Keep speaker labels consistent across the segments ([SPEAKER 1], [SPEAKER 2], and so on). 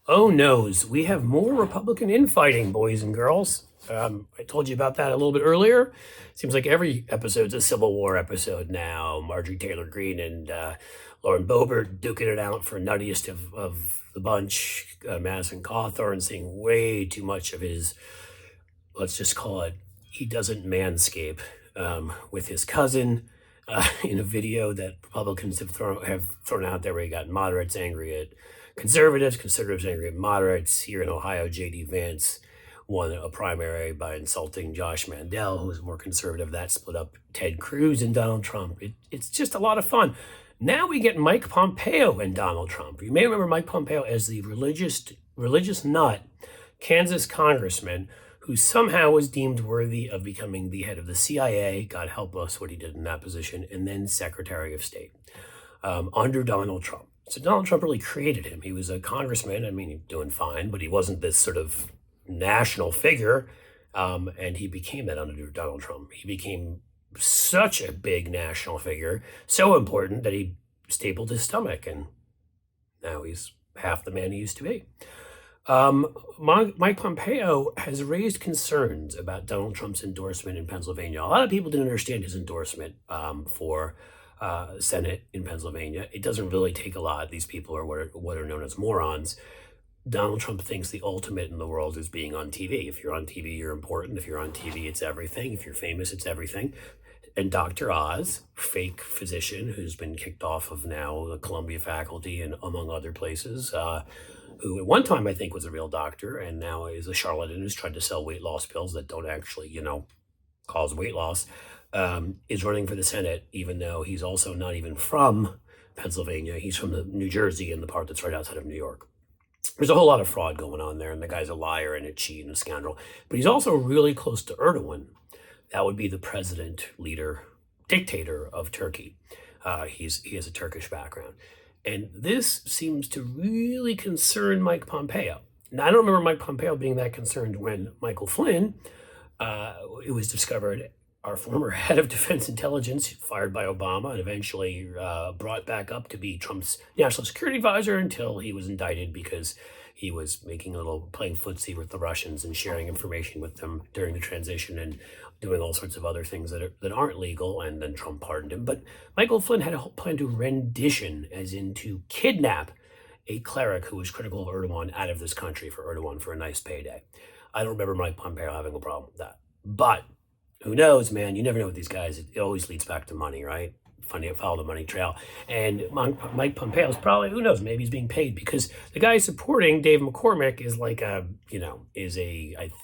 [SPEAKER 1] Oh, noes. We have more Republican infighting, boys and girls. I told you about that a little bit earlier. Seems like every episode's a Civil War episode now. Marjorie Taylor Greene and Lauren Bobert duking it out for nuttiest of the bunch, Madison Cawthor, and seeing way too much of his, let's just call it, he doesn't manscape with his cousin in a video that Republicans have thrown out there where he got moderates angry at conservatives angry at moderates. Here in Ohio, J.D. Vance won a primary by insulting Josh Mandel, who was more conservative. That split up Ted Cruz and Donald Trump. It's just a lot of fun. Now we get Mike Pompeo and Donald Trump. You may remember Mike Pompeo as the religious nut Kansas congressman who somehow was deemed worthy of becoming the head of the CIA. God help us what he did in that position, and then Secretary of State under Donald Trump. So Donald Trump really created him. He was a congressman. I mean, he's doing fine, but he wasn't this sort of national figure. And he became that under Donald Trump. He became such a big national figure, so important that he stapled his stomach, and now he's half the man he used to be. Mike Pompeo has raised concerns about Donald Trump's endorsement in Pennsylvania. A lot of people didn't understand his endorsement for Senate in Pennsylvania. It doesn't really take a lot. These people are what are known as morons. Donald Trump thinks the ultimate in the world is being on TV. If you're on TV, you're important. If you're on TV, it's everything. If you're famous, it's everything. And Dr. Oz, fake physician who's been kicked off of now the Columbia faculty and among other places, who at one time I think was a real doctor and now is a charlatan who's tried to sell weight loss pills that don't actually, cause weight loss, is running for the Senate, even though he's also not even from Pennsylvania. He's from the New Jersey and the part that's right outside of New York. There's a whole lot of fraud going on there, and the guy's a liar and a cheat and a scoundrel. But he's also really close to Erdogan. That would be the president, leader, dictator of Turkey. He has a Turkish background. And this seems to really concern Mike Pompeo. Now, I don't remember Mike Pompeo being that concerned when Michael Flynn, it was discovered, our former head of defense intelligence, fired by Obama and eventually brought back up to be Trump's national security advisor until he was indicted because he was playing footsie with the Russians and sharing information with them during the transition and doing all sorts of other things that aren't legal, and then Trump pardoned him. But Michael Flynn had a whole plan to rendition, as in to kidnap a cleric who was critical of Erdogan out of this country for Erdogan for a nice payday. I don't remember Mike Pompeo having a problem with that. But who knows, man? You never know with these guys. It always leads back to money, right? Funny, follow the money trail. And Mike Pompeo is probably, who knows, maybe he's being paid because the guy supporting David McCormick is like I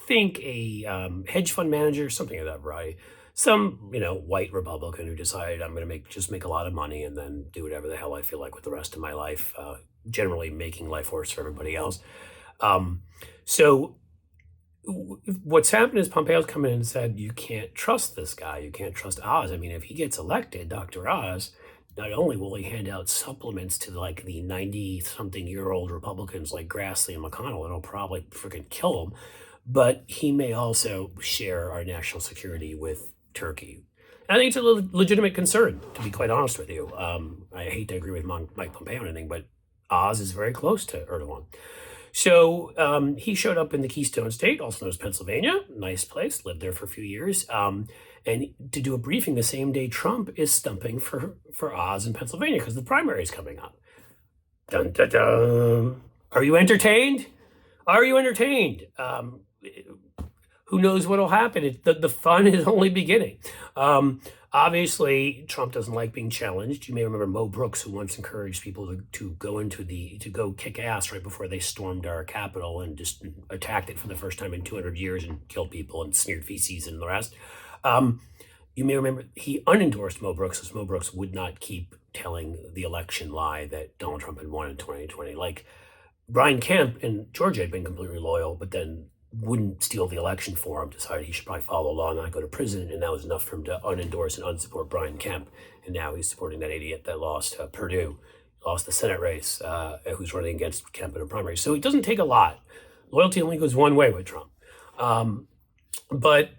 [SPEAKER 1] think a hedge fund manager, something of that variety. Some, white Republican who decided I'm going to make a lot of money and then do whatever the hell I feel like with the rest of my life, generally making life worse for everybody else. So what's happened is Pompeo's come in and said, you can't trust this guy. You can't trust Oz. I mean, if he gets elected, Dr. Oz, not only will he hand out supplements to like the 90-something-year-old Republicans like Grassley and McConnell, it'll probably freaking kill him, but he may also share our national security with Turkey. And I think it's a legitimate concern, to be quite honest with you. I hate to agree with Mike Pompeo or anything, but Oz is very close to Erdogan. So he showed up in the Keystone State, also known as Pennsylvania, nice place, lived there for a few years, and to do a briefing the same day Trump is stumping for Oz in Pennsylvania because the primary is coming up. Dun, dun, dun. Are you entertained? Are you entertained? Who knows what will happen? The fun is only beginning. Obviously, Trump doesn't like being challenged. You may remember Mo Brooks, who once encouraged people to go kick ass right before they stormed our Capitol and just attacked it for the first time in 200 years and killed people and smeared feces and the rest. You may remember he unendorsed Mo Brooks because Mo Brooks would not keep telling the election lie that Donald Trump had won in 2020. Like Brian Kemp in Georgia had been completely loyal, but then wouldn't steal the election for him, decided he should probably follow the law and not go to prison, and that was enough for him to unendorse and unsupport Brian Kemp. And now he's supporting that idiot that lost Purdue, lost the Senate race, who's running against Kemp in a primary. So it doesn't take a lot. Loyalty only goes one way with Trump. But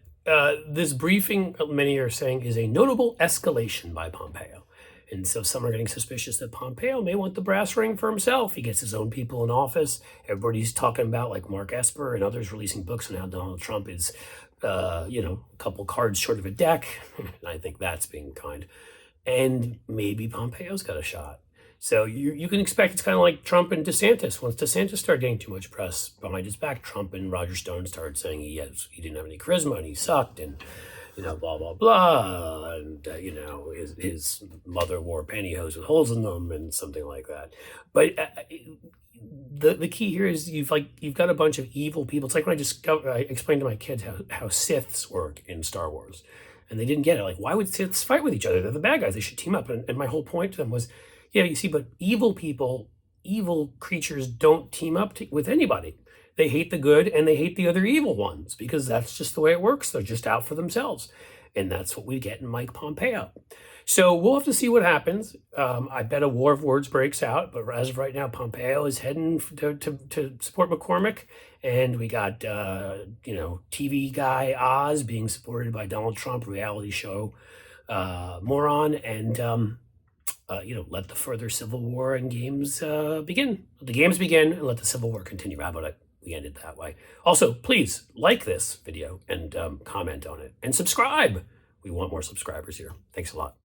[SPEAKER 1] this briefing, many are saying, is a notable escalation by Pompeo. And so some are getting suspicious that Pompeo may want the brass ring for himself. He gets his own people in office. Everybody's talking about, like Mark Esper and others, releasing books on how Donald Trump is, a couple cards short of a deck. And I think that's being kind. And maybe Pompeo's got a shot. So you can expect it's kind of like Trump and DeSantis. Once DeSantis started getting too much press behind his back, Trump and Roger Stone started saying he didn't have any charisma and he sucked and blah blah blah, and his mother wore pantyhose with holes in them and something like that. But the key here is you've got a bunch of evil people. It's like when I explained to my kids how Siths work in Star Wars, and they didn't get it. Like, why would Siths fight with each other? They're the bad guys. They should team up. And my whole point to them was, yeah, you see, but evil people, evil creatures don't team up with anybody. They hate the good and they hate the other evil ones because that's just the way it works. They're just out for themselves. And that's what we get in Mike Pompeo. So we'll have to see what happens. I bet a war of words breaks out. But as of right now, Pompeo is heading to support McCormick. And we got, TV guy Oz being supported by Donald Trump, reality show moron. And let the further civil war and games begin. Let the games begin and let the civil war continue. How about it? We ended that way. Also, please like this video and comment on it and subscribe. We want more subscribers here. Thanks a lot.